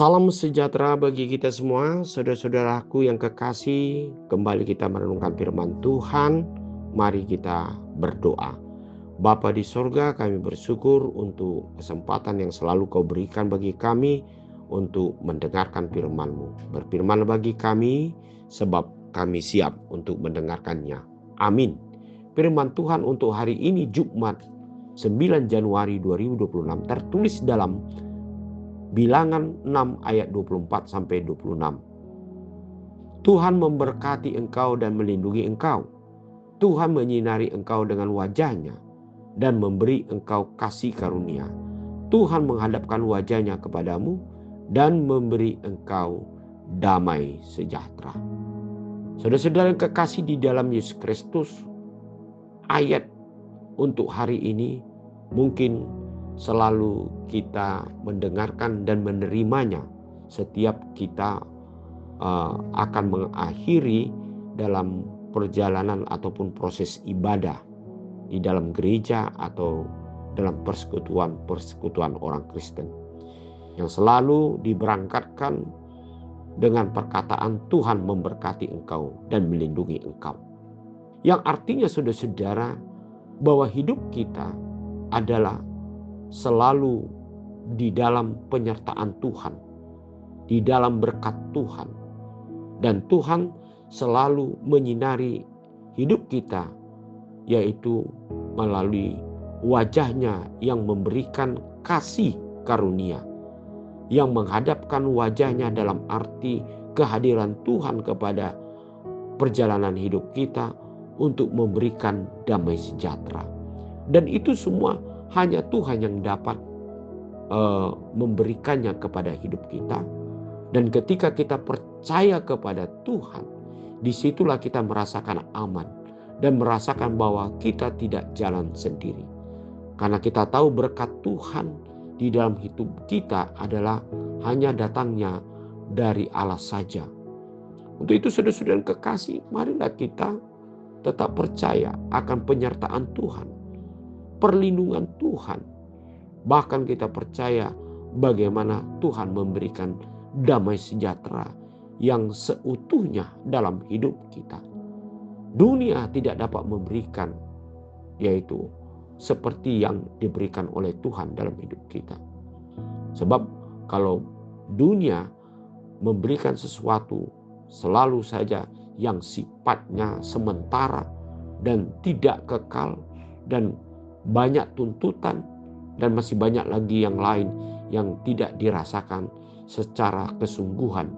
Salam sejahtera bagi kita semua, saudara-saudaraku yang kekasih. Kembali kita merenungkan firman Tuhan. Mari kita berdoa. Bapa di sorga, kami bersyukur untuk kesempatan yang selalu Kau berikan bagi kami untuk mendengarkan firman-Mu. Berfirman bagi kami, sebab kami siap untuk mendengarkannya. Amin. Firman Tuhan untuk hari ini Jumat 9 Januari 2026 tertulis dalam Bilangan 6 ayat 24 sampai 26. Tuhan memberkati engkau dan melindungi engkau. Tuhan menyinari engkau dengan wajah-Nya dan memberi engkau kasih karunia. Tuhan menghadapkan wajah-Nya kepadamu dan memberi engkau damai sejahtera. Saudara-saudara yang kekasih di dalam Yesus Kristus, ayat untuk hari ini mungkin selalu kita mendengarkan dan menerimanya setiap kita akan mengakhiri dalam perjalanan ataupun proses ibadah di dalam gereja atau dalam persekutuan orang Kristen, yang selalu diberangkatkan dengan perkataan Tuhan memberkati engkau dan melindungi engkau, yang artinya saudara-saudara bahwa hidup kita adalah selalu di dalam penyertaan Tuhan, di dalam berkat Tuhan. Dan Tuhan selalu menyinari hidup kita, yaitu melalui wajah-Nya yang memberikan kasih karunia, yang menghadapkan wajah-Nya dalam arti kehadiran Tuhan kepada perjalanan hidup kita untuk memberikan damai sejahtera. Dan itu semua hanya Tuhan yang dapat memberikannya kepada hidup kita. Dan ketika kita percaya kepada Tuhan, disitulah kita merasakan aman dan merasakan bahwa kita tidak jalan sendiri. Karena kita tahu berkat Tuhan di dalam hidup kita adalah hanya datangnya dari Allah saja. Untuk itu saudara-saudara yang kekasih, marilah kita tetap percaya akan penyertaan Tuhan, perlindungan Tuhan. Bahkan kita percaya bagaimana Tuhan memberikan damai sejahtera yang seutuhnya dalam hidup kita. Dunia tidak dapat memberikan, yaitu seperti yang diberikan oleh Tuhan dalam hidup kita. Sebab kalau dunia memberikan sesuatu selalu saja yang sifatnya sementara dan tidak kekal, dan banyak tuntutan, dan masih banyak lagi yang lain yang tidak dirasakan secara kesungguhan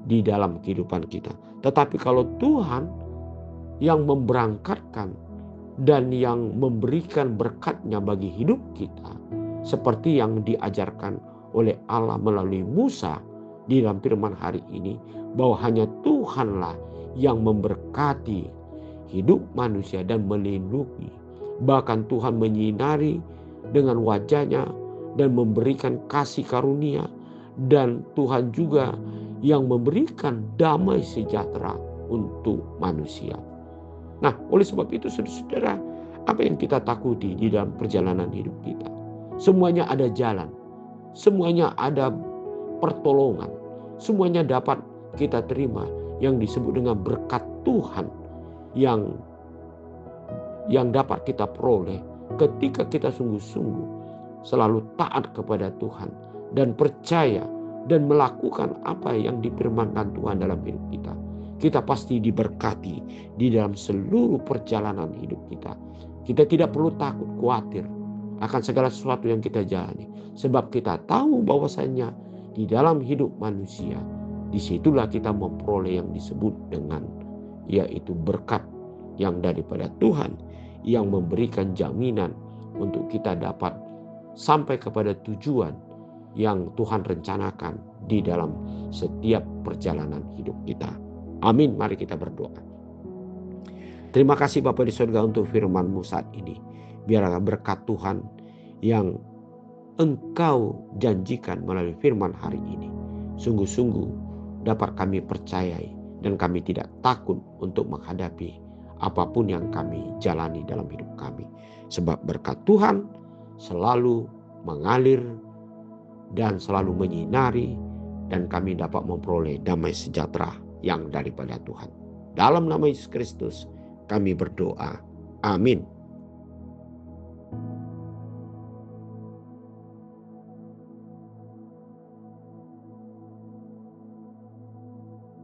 di dalam kehidupan kita. Tetapi kalau Tuhan yang memberangkatkan dan yang memberikan berkat-Nya bagi hidup kita, seperti yang diajarkan oleh Allah melalui Musa di dalam firman hari ini, bahwa hanya Tuhanlah yang memberkati hidup manusia dan melindungi. Bahkan Tuhan menyinari dengan wajah-Nya dan memberikan kasih karunia. Dan Tuhan juga yang memberikan damai sejahtera untuk manusia. Nah, oleh sebab itu saudara-saudara, apa yang kita takuti di dalam perjalanan hidup kita? Semuanya ada jalan, semuanya ada pertolongan, semuanya dapat kita terima yang disebut dengan berkat Tuhan yang dapat kita peroleh ketika kita sungguh-sungguh selalu taat kepada Tuhan dan percaya dan melakukan apa yang difirmankan Tuhan dalam hidup kita. Kita pasti diberkati di dalam seluruh perjalanan hidup kita. Kita tidak perlu takut, khawatir akan segala sesuatu yang kita jalani, sebab kita tahu bahwasanya di dalam hidup manusia, disitulah kita memperoleh yang disebut dengan yaitu berkat yang daripada Tuhan, yang memberikan jaminan untuk kita dapat sampai kepada tujuan yang Tuhan rencanakan di dalam setiap perjalanan hidup kita. Amin. Mari kita berdoa. Terima kasih Bapa di surga untuk firman-Mu saat ini. Biarlah berkat Tuhan yang Engkau janjikan melalui firman hari ini sungguh-sungguh dapat kami percayai, dan kami tidak takut untuk menghadapi apapun yang kami jalani dalam hidup kami. Sebab berkat Tuhan selalu mengalir dan selalu menyinari, dan kami dapat memperoleh damai sejahtera yang daripada Tuhan. Dalam nama Yesus Kristus kami berdoa. Amin.